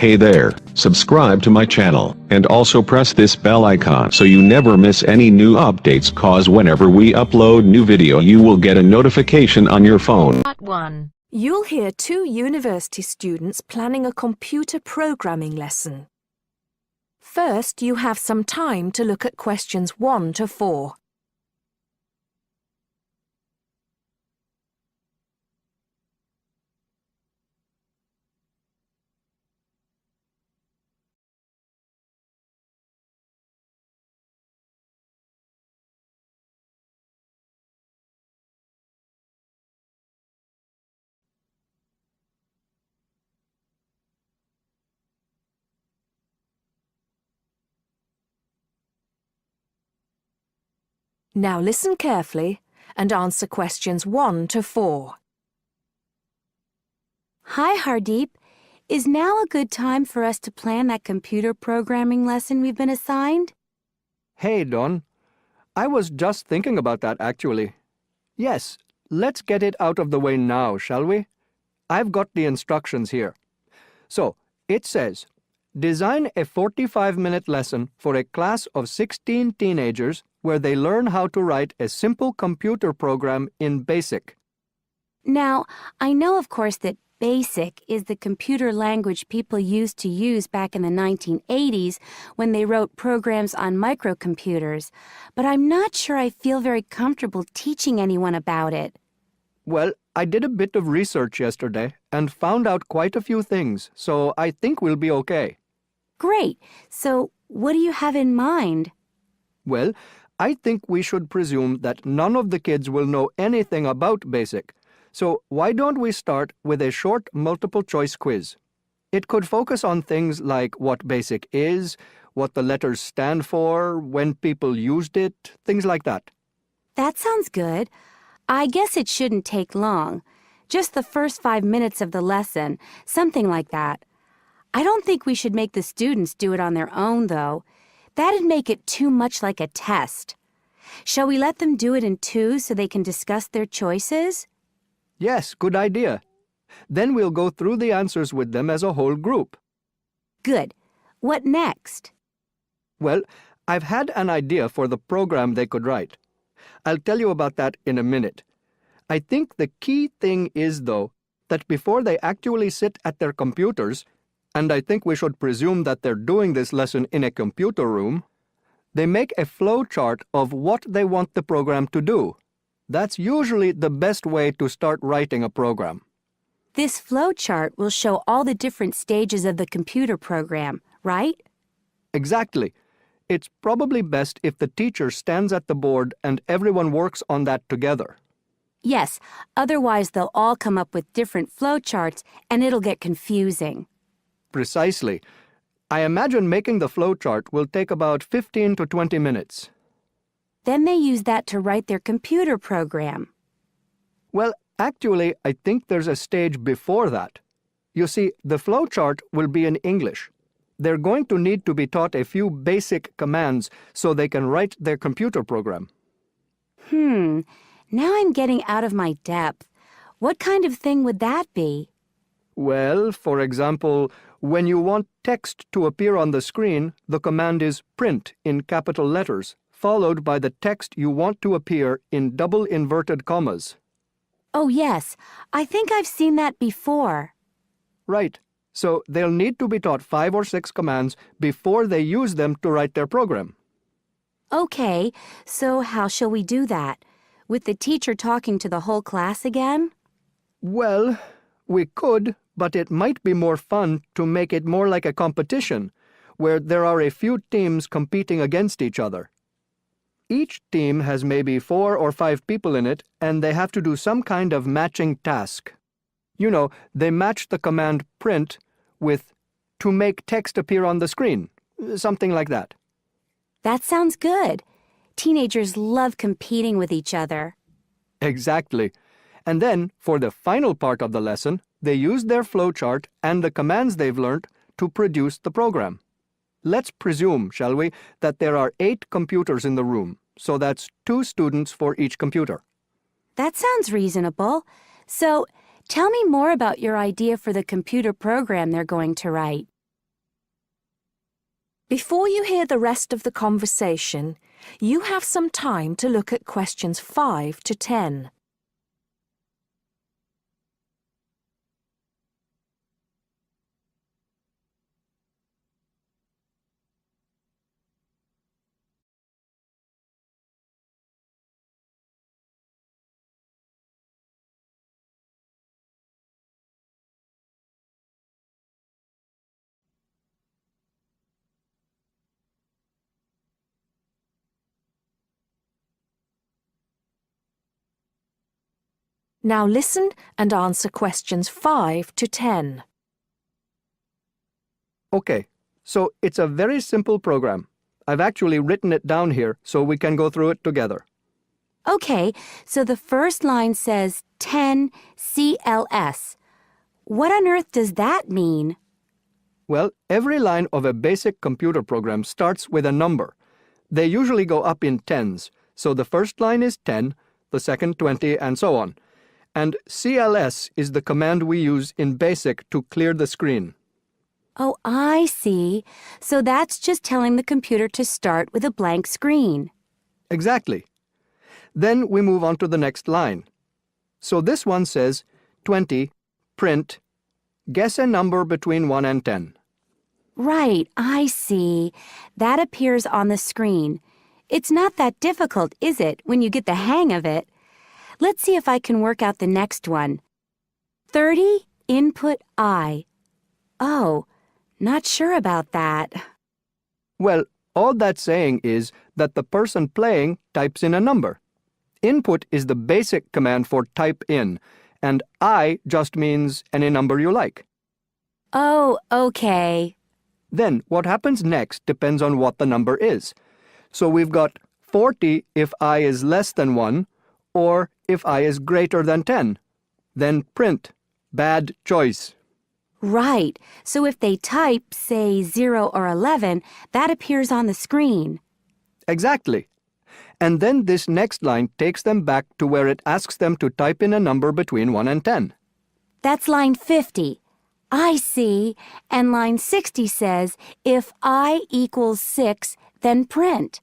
Hey there, subscribe to my channel, and also press this bell icon so you never miss any new updates, cause whenever we upload new video you will get a notification on your phone. Part 1. You'll hear two university students planning a computer programming lesson. First, you have some time to look at questions 1 to 4. Now listen carefully and answer questions 1 to 4. Hi, Hardeep. Is now a good time for us to plan that computer programming lesson we've been assigned? Hey, Don. I was just thinking about that, actually. Yes, let's get it out of the way now, shall we? I've got the instructions here. So, it says, design a 45-minute lesson for a class of 16 teenagers where they learn how to write a simple computer program in BASIC. Now, I know, of course, that BASIC is the computer language people used to use back in the 1980s when they wrote programs on microcomputers, but I'm not sure I feel very comfortable teaching anyone about it. Well, I did a bit of research yesterday and found out quite a few things, so I think we'll be okay. Great. So, what do you have in mind? Well, I think we should presume that none of the kids will know anything about BASIC. So why don't we start with a short multiple-choice quiz? It could focus on things like what BASIC is, what the letters stand for, when people used it, things like that. That sounds good. I guess it shouldn't take long. Just the first 5 minutes of the lesson, something like that. I don't think we should make the students do it on their own, though. That'd make it too much like a test. Shall we let them do it in twos so they can discuss their choices? Yes, good idea. Then we'll go through the answers with them as a whole group. Good. What next? Well, I've had an idea for the program they could write. I'll tell you about that in a minute. I think the key thing is, though, that before they actually sit at their computers, and I think we should presume that they're doing this lesson in a computer room, they make a flow chart of what they want the program to do. That's usually the best way to start writing a program. This flow chart will show all the different stages of the computer program, right? Exactly. It's probably best if the teacher stands at the board and everyone works on that together. Yes, otherwise they'll all come up with different flow charts and it'll get confusing. Precisely. I imagine making the flow chart will take about 15 to 20 minutes. Then they use that to write their computer program. Well, actually, I think there's a stage before that. You see, the flow chart will be in English. They're going to need to be taught a few basic commands so they can write their computer program. Now I'm getting out of my depth. What kind of thing would that be? Well, for example, when you want text to appear on the screen, the command is print in capital letters, followed by the text you want to appear in double inverted commas. Oh, yes. I think I've seen that before. Right. So they'll need to be taught 5 or 6 commands before they use them to write their program. Okay, so how shall we do that? With the teacher talking to the whole class again? Well, we could, but it might be more fun to make it more like a competition, where there are a few teams competing against each other. Each team has maybe 4 or 5 people in it, and they have to do some kind of matching task. You know, they match the command print with to make text appear on the screen, something like that. That sounds good. Teenagers love competing with each other. Exactly. And then, for the final part of the lesson, they use their flowchart and the commands they've learned to produce the program. Let's presume, shall we, that there are 8 computers in the room, so that's 2 students for each computer. That sounds reasonable. So, tell me more about your idea for the computer program they're going to write. Before you hear the rest of the conversation, you have some time to look at questions 5 to 10. Now listen and answer questions 5 to 10. Okay, so it's a very simple program. I've actually written it down here so we can go through it together. Okay, so the first line says 10 CLS. What on earth does that mean? Well, every line of a basic computer program starts with a number. They usually go up in tens, so the first line is 10, the second 20, and so on. And CLS is the command we use in BASIC to clear the screen. Oh, I see. So that's just telling the computer to start with a blank screen. Exactly. Then we move on to the next line. So this one says 20, print, guess a number between 1 and 10. Right, I see. That appears on the screen. It's not that difficult, is it, when you get the hang of it? Let's see if I can work out the next one. 30, input I. Oh, not sure about that. Well, all that's saying is that the person playing types in a number. Input is the basic command for type in, and I just means any number you like. Oh, okay. Then what happens next depends on what the number is. So we've got 40 if I is less than 1, or if I is greater than 10. Then print. Bad choice. Right, so if they type, say, 0 or 11, that appears on the screen. Exactly. And then this next line takes them back to where it asks them to type in a number between 1 and 10. That's line 50. I see. And line 60 says, if I equals 6, then print.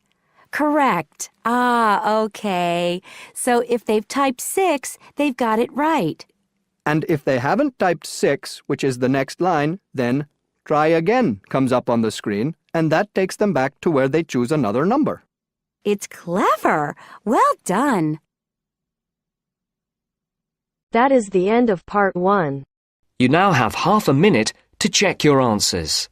Correct. Ah, okay. So if they've typed 6, they've got it right. And if they haven't typed 6, which is the next line, then try again comes up on the screen, and that takes them back to where they choose another number. It's clever. Well done. That is the end of part 1. You now have half a minute to check your answers.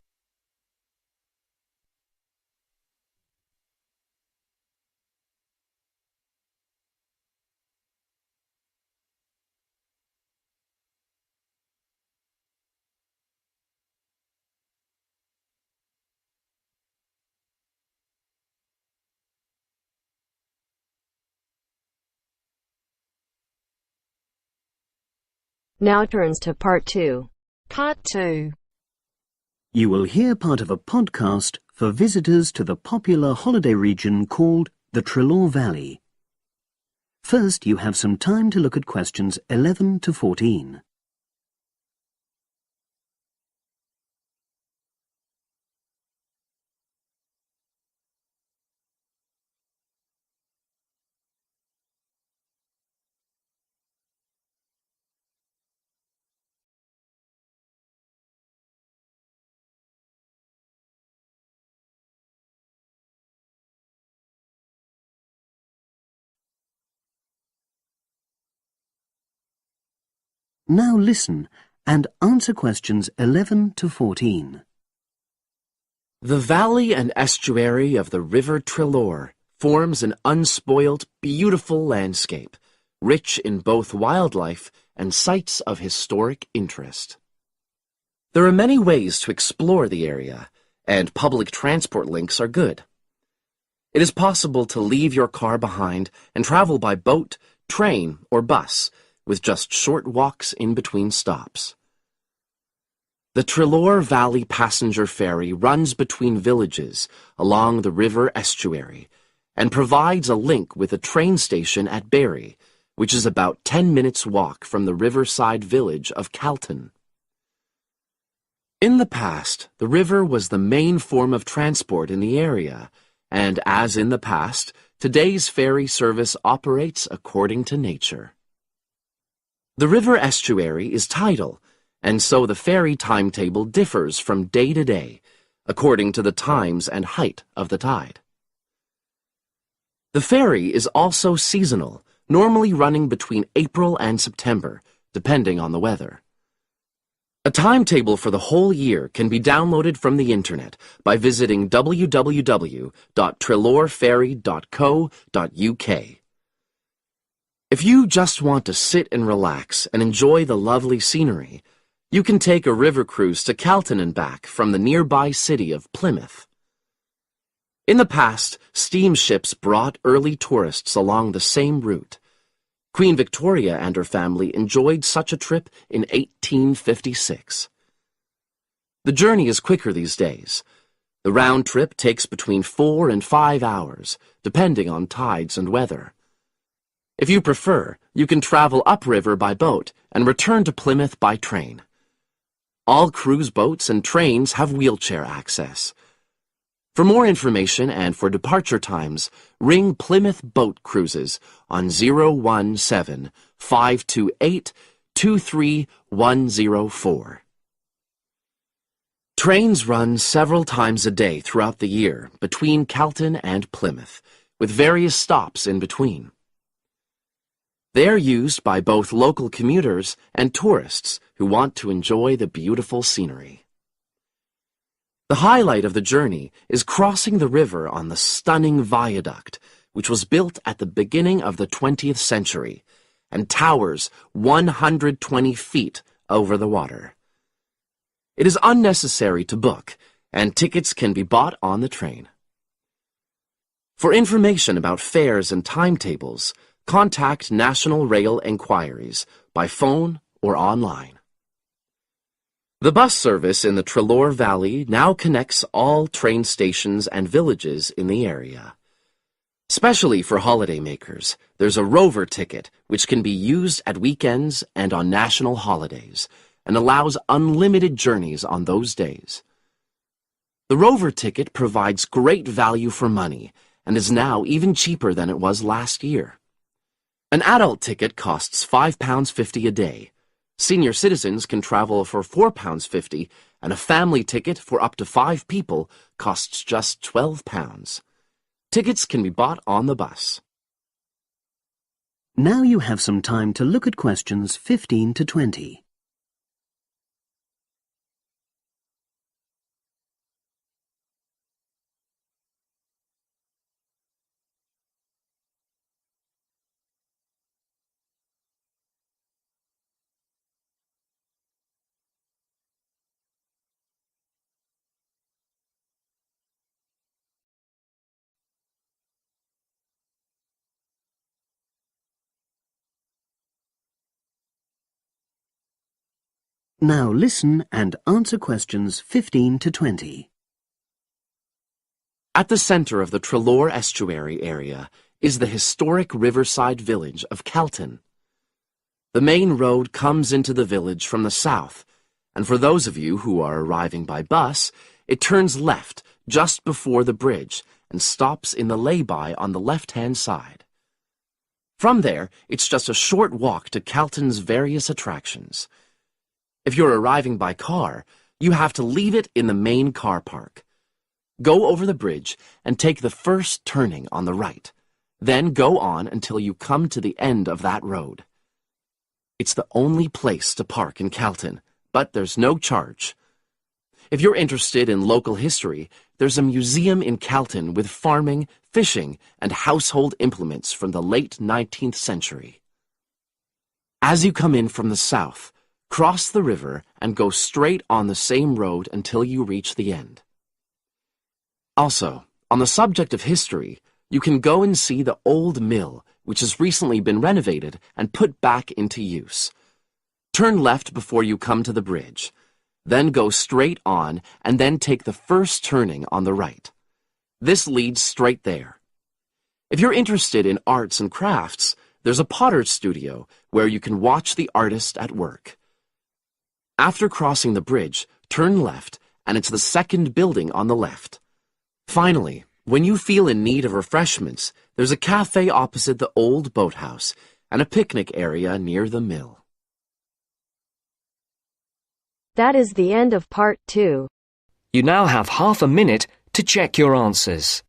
Now turns to part 2. Part 2. You will hear part of a podcast for visitors to the popular holiday region called the Trelaw Valley. First, you have some time to look at questions 11 to 14. Now listen and answer questions 11 to 14. The valley and estuary of the River Trelaw forms an unspoilt, beautiful landscape, rich in both wildlife and sites of historic interest. There are many ways to explore the area, and public transport links are good. It is possible to leave your car behind and travel by boat, train, or bus, with just short walks in between stops. The Trelaw Valley Passenger Ferry runs between villages along the river estuary and provides a link with a train station at Barry, which is about 10 minutes' walk from the riverside village of Calton. In the past, the river was the main form of transport in the area, and as in the past, today's ferry service operates according to nature. The river estuary is tidal, and so the ferry timetable differs from day to day, according to the times and height of the tide. The ferry is also seasonal, normally running between April and September, depending on the weather. A timetable for the whole year can be downloaded from the internet by visiting www.trelorferry.co.uk. If you just want to sit and relax and enjoy the lovely scenery, you can take a river cruise to Calton and back from the nearby city of Plymouth. In the past, steamships brought early tourists along the same route. Queen Victoria and her family enjoyed such a trip in 1856. The journey is quicker these days. The round trip takes between 4 and 5 hours, depending on tides and weather. If you prefer, you can travel upriver by boat and return to Plymouth by train. All cruise boats and trains have wheelchair access. For more information and for departure times, ring Plymouth Boat Cruises on 017-528-23104. Trains run several times a day throughout the year between Calton and Plymouth, with various stops in between. They are used by both local commuters and tourists who want to enjoy the beautiful scenery. The highlight of the journey is crossing the river on the stunning viaduct, which was built at the beginning of the 20th century and towers 120 feet over the water. It is unnecessary to book, and tickets can be bought on the train. For information about fares and timetables, contact National Rail Enquiries by phone or online. The bus service in the Trelor Valley now connects all train stations and villages in the area. Especially for holidaymakers, there's a Rover ticket which can be used at weekends and on national holidays and allows unlimited journeys on those days. The Rover ticket provides great value for money and is now even cheaper than it was last year. An adult ticket costs £5.50 a day. Senior citizens can travel for £4.50, and a family ticket for up to 5 people costs just £12. Tickets can be bought on the bus. Now you have some time to look at questions 15 to 20. Now listen and answer questions 15 to 20. At the center of the Trelor Estuary area is the historic riverside village of Calton. The main road comes into the village from the south, and for those of you who are arriving by bus, it turns left just before the bridge and stops in the lay-by on the left-hand side. From there, it's just a short walk to Calton's various attractions. If you're arriving by car, you have to leave it in the main car park. Go over the bridge and take the first turning on the right. Then go on until you come to the end of that road. It's the only place to park in Calton, but there's no charge. If you're interested in local history, there's a museum in Calton with farming, fishing, and household implements from the late 19th century. As you come in from the south, cross the river and go straight on the same road until you reach the end. Also, on the subject of history, you can go and see the old mill, which has recently been renovated and put back into use. Turn left before you come to the bridge. Then go straight on and then take the first turning on the right. This leads straight there. If you're interested in arts and crafts, there's a potter's studio where you can watch the artist at work. After crossing the bridge, turn left, and it's the second building on the left. Finally, when you feel in need of refreshments, there's a cafe opposite the old boathouse and a picnic area near the mill. That is the end of part 2. You now have half a minute to check your answers.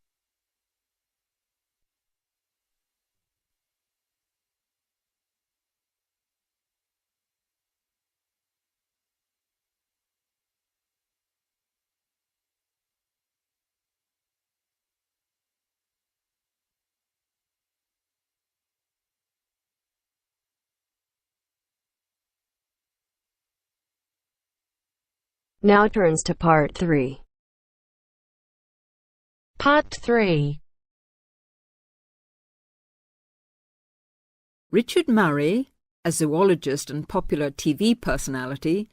Now turns to part 3. Part 3. Richard Murray, a zoologist and popular TV personality,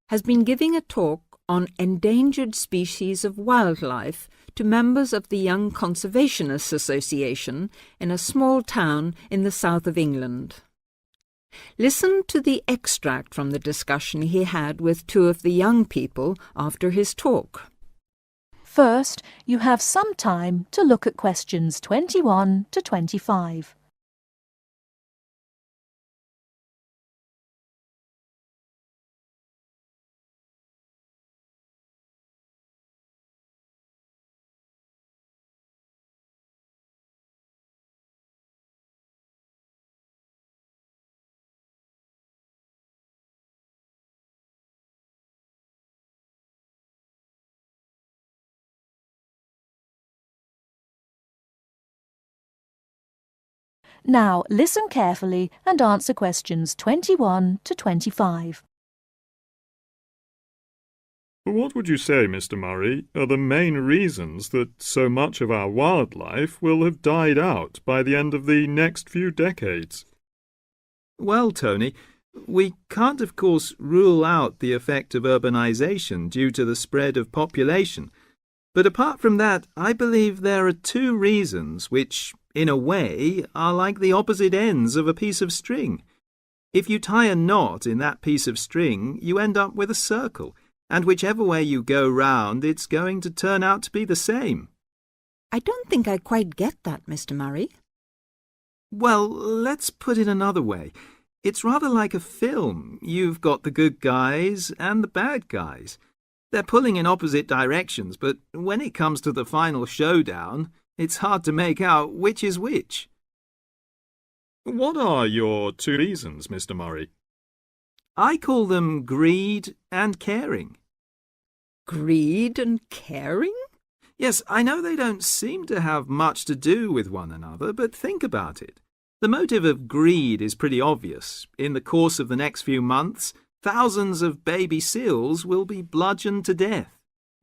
has been giving a talk on endangered species of wildlife to members of the Young Conservationists Association in a small town in the south of England. Listen to the extract from the discussion he had with 2 of the young people after his talk. First, you have some time to look at questions 21 to 25. Now listen carefully and answer questions 21 to 25. What would you say, Mr. Murray, are the main reasons that so much of our wildlife will have died out by the end of the next few decades? Well, Tony, we can't of course rule out the effect of urbanization due to the spread of population. But apart from that, I believe there are 2 reasons which, in a way, are like the opposite ends of a piece of string. If you tie a knot in that piece of string, you end up with a circle, and whichever way you go round, it's going to turn out to be the same. I don't think I quite get that, Mr. Murray. Well, let's put it another way. It's rather like a film. You've got the good guys and the bad guys. They're pulling in opposite directions, but when it comes to the final showdown, it's hard to make out which is which. What are your 2 reasons, Mr. Murray? I call them greed and caring. Greed and caring? Yes, I know they don't seem to have much to do with one another, but think about it. The motive of greed is pretty obvious. In the course of the next few months, thousands of baby seals will be bludgeoned to death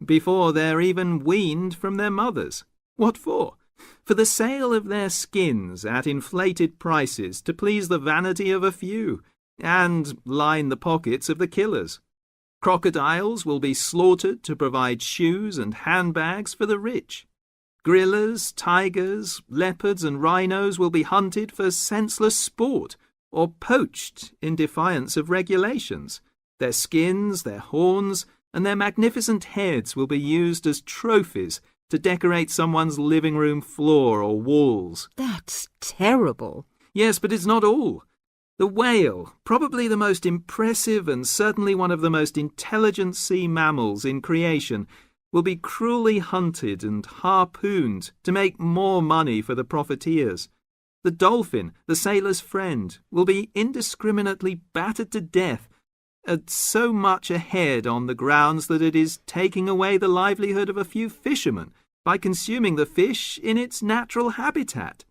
before they're even weaned from their mothers. What for? For the sale of their skins at inflated prices to please the vanity of a few and line the pockets of the killers. Crocodiles will be slaughtered to provide shoes and handbags for the rich. Gorillas, tigers, leopards and rhinos will be hunted for senseless sport or poached in defiance of regulations. Their skins, their horns, and their magnificent heads will be used as trophies to decorate someone's living room floor or walls. That's terrible. Yes, but it's not all. The whale, probably the most impressive and certainly one of the most intelligent sea mammals in creation, will be cruelly hunted and harpooned to make more money for the profiteers. The dolphin, the sailor's friend, will be indiscriminately battered to death at so much a head on the grounds that it is taking away the livelihood of a few fishermen by consuming the fish in its natural habitat.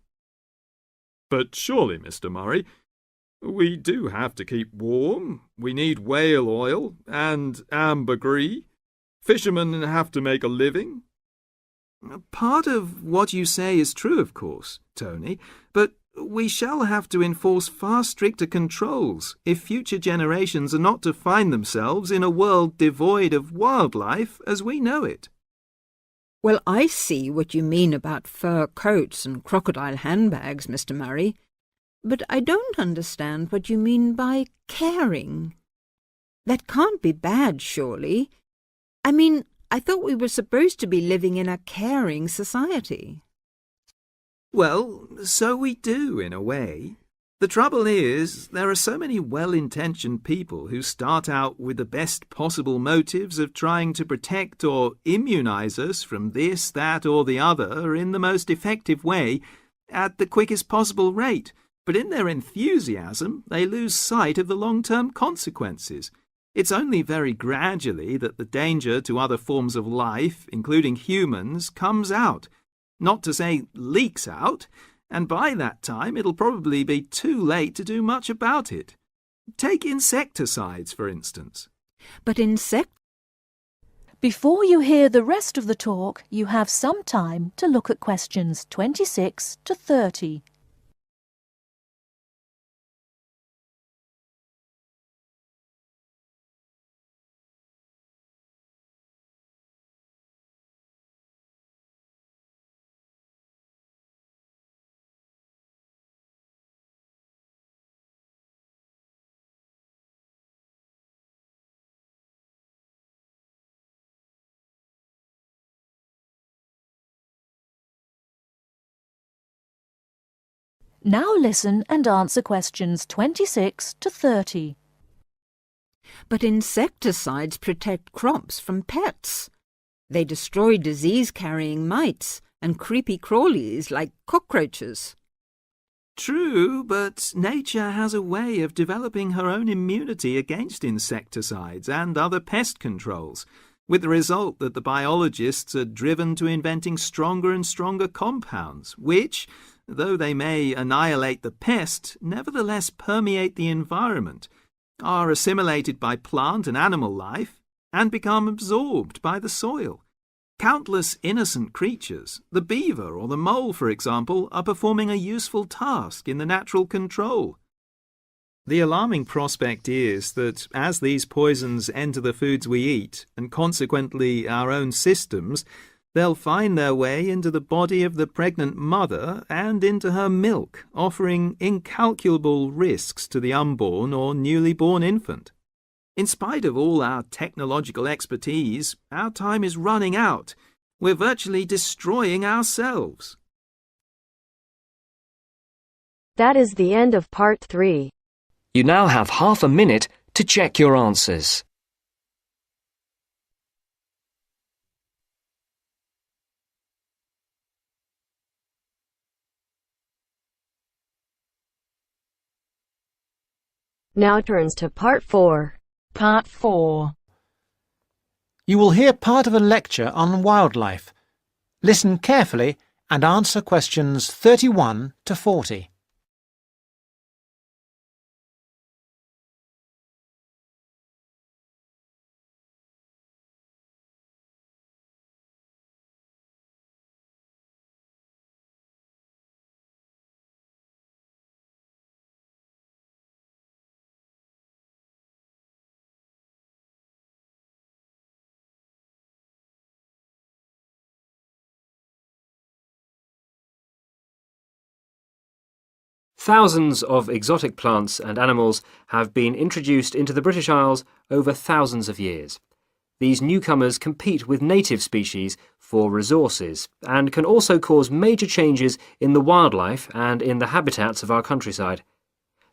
But surely, Mr. Murray, we do have to keep warm. We need whale oil and ambergris. Fishermen have to make a living. Part of what you say is true, of course, Tony, but we shall have to enforce far stricter controls if future generations are not to find themselves in a world devoid of wildlife as we know it. Well, I see what you mean about fur coats and crocodile handbags, Mr. Murray, but I don't understand what you mean by caring. That can't be bad, surely. I mean, I thought we were supposed to be living in a caring society. Well, so we do, in a way. The trouble is, there are so many well-intentioned people who start out with the best possible motives of trying to protect or immunize us from this, that, or the other in the most effective way, at the quickest possible rate. But in their enthusiasm, they lose sight of the long-term consequences. It's only very gradually that the danger to other forms of life, including humans, comes out. Not to say leaks out. And by that time it'll probably be too late to do much about it. Take insecticides, for instance. But Before you hear the rest of the talk, you have some time to look at questions 26 to 30. Now listen and answer questions 26 to 30. But insecticides protect crops from pests. They destroy disease-carrying mites and creepy crawlies like cockroaches. True, but nature has a way of developing her own immunity against insecticides and other pest controls, with the result that the biologists are driven to inventing stronger and stronger compounds, which, though they may annihilate the pest, nevertheless permeate the environment, are assimilated by plant and animal life, and become absorbed by the soil. Countless innocent creatures, the beaver or the mole, for example, are performing a useful task in the natural control. The alarming prospect is that as these poisons enter the foods we eat, and consequently our own systems, they'll find their way into the body of the pregnant mother and into her milk, offering incalculable risks to the unborn or newly born infant. In spite of all our technological expertise, our time is running out. We're virtually destroying ourselves. That is the end of part 3. You now have half a minute to check your answers. Now turns to part 4. Part 4. You will hear part of a lecture on wildlife. Listen carefully and answer questions 31 to 40. Thousands of exotic plants and animals have been introduced into the British Isles over thousands of years. These newcomers compete with native species for resources and can also cause major changes in the wildlife and in the habitats of our countryside.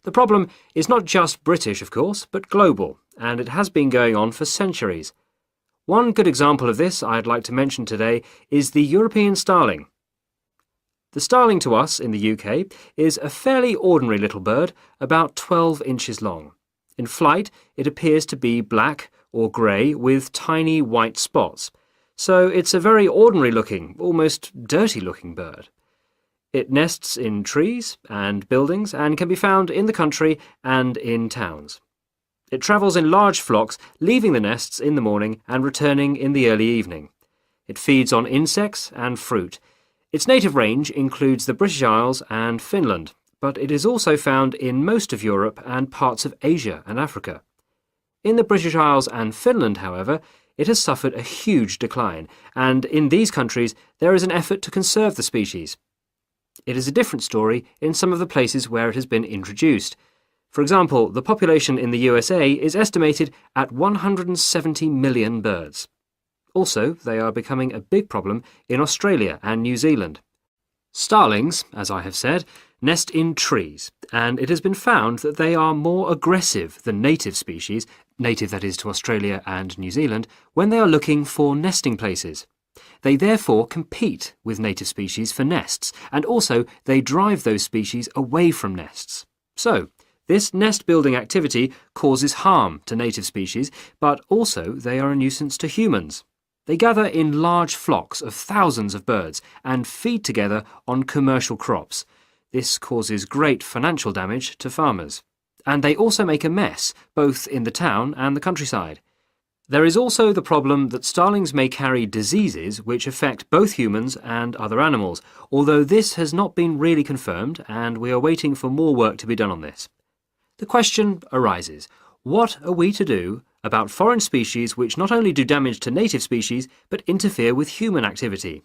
The problem is not just British, of course, but global, and it has been going on for centuries. One good example of this I'd like to mention today is the European starling. The starling to us in the UK is a fairly ordinary little bird, about 12 inches long. In flight, it appears to be black or grey with tiny white spots, so it's a very ordinary-looking, almost dirty-looking bird. It nests in trees and buildings and can be found in the country and in towns. It travels in large flocks, leaving the nests in the morning and returning in the early evening. It feeds on insects and fruit. Its native range includes the British Isles and Finland, but it is also found in most of Europe and parts of Asia and Africa. In the British Isles and Finland, however, it has suffered a huge decline, and in these countries there is an effort to conserve the species. It is a different story in some of the places where it has been introduced. For example, the population in the USA is estimated at 170 million birds. Also, they are becoming a big problem in Australia and New Zealand. Starlings, as I have said, nest in trees, and it has been found that they are more aggressive than native species, native that is to Australia and New Zealand, when they are looking for nesting places. They therefore compete with native species for nests, and also they drive those species away from nests. So, this nest-building activity causes harm to native species, but also they are a nuisance to humans. They gather in large flocks of thousands of birds and feed together on commercial crops. This causes great financial damage to farmers. And they also make a mess, both in the town and the countryside. There is also the problem that starlings may carry diseases which affect both humans and other animals, although this has not been really confirmed and we are waiting for more work to be done on this. The question arises, what are we to do about foreign species which not only do damage to native species but interfere with human activity?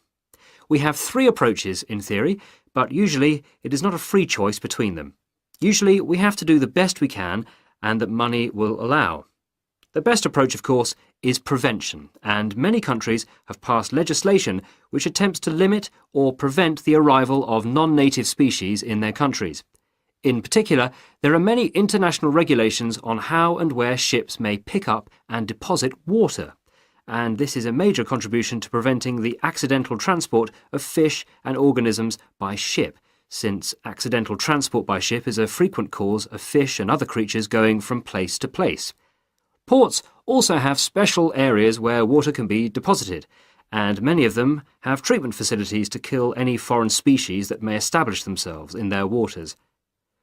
We have three approaches in theory, but usually it is not a free choice between them. Usually we have to do the best we can and that money will allow. The best approach, of course, is prevention, and many countries have passed legislation which attempts to limit or prevent the arrival of non-native species in their countries. In particular, there are many international regulations on how and where ships may pick up and deposit water, and this is a major contribution to preventing the accidental transport of fish and organisms by ship, since accidental transport by ship is a frequent cause of fish and other creatures going from place to place. Ports also have special areas where water can be deposited, and many of them have treatment facilities to kill any foreign species that may establish themselves in their waters.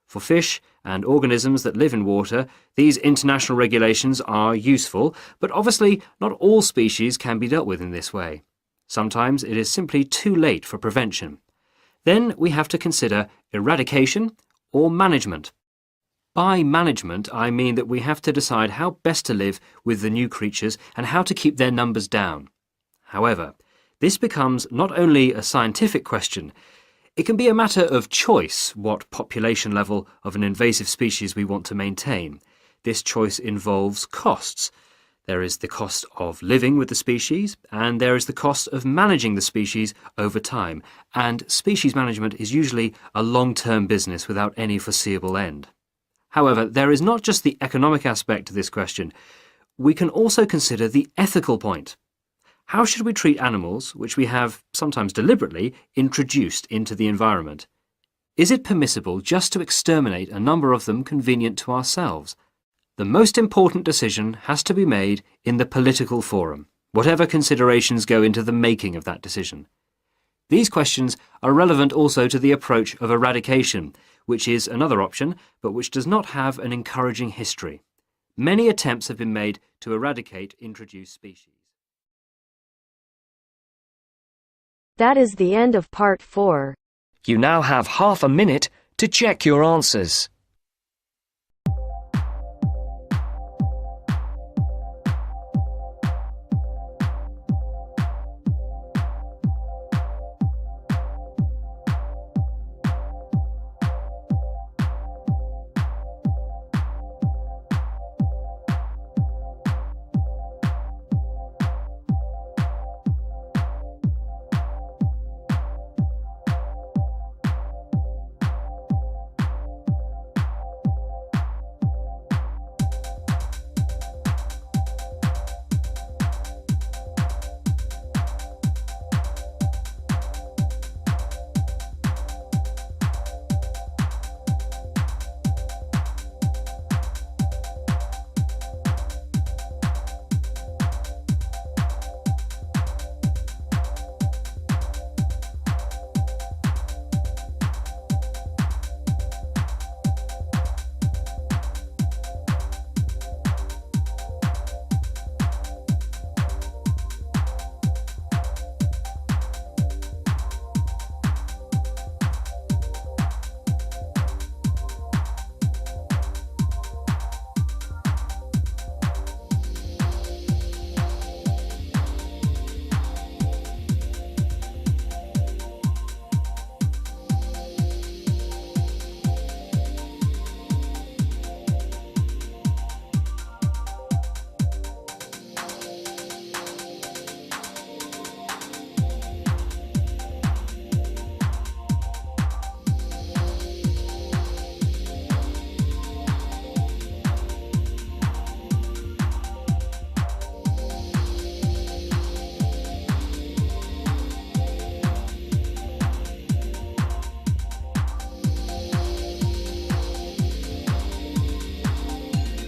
For fish and organisms that live in water, these international regulations are useful, but obviously not all species can be dealt with in this way. Sometimes it is simply too late for prevention. Then we have to consider eradication or management. By management, I mean that we have to decide how best to live with the new creatures and how to keep their numbers down. However, this becomes not only a scientific question, it can be a matter of choice what population level of an invasive species we want to maintain. This choice involves costs. There is the cost of living with the species, and there is the cost of managing the species over time, and species management is usually a long-term business without any foreseeable end. However, there is not just the economic aspect to this question. We can also consider the ethical point. How should we treat animals which we have, sometimes deliberately, introduced into the environment? Is it permissible just to exterminate a number of them convenient to ourselves? The most important decision has to be made in the political forum, whatever considerations go into the making of that decision. These questions are relevant also to the approach of eradication, which is another option, but which does not have an encouraging history. Many attempts have been made to eradicate introduced species. That is the end of part 4. You now have half a minute to check your answers.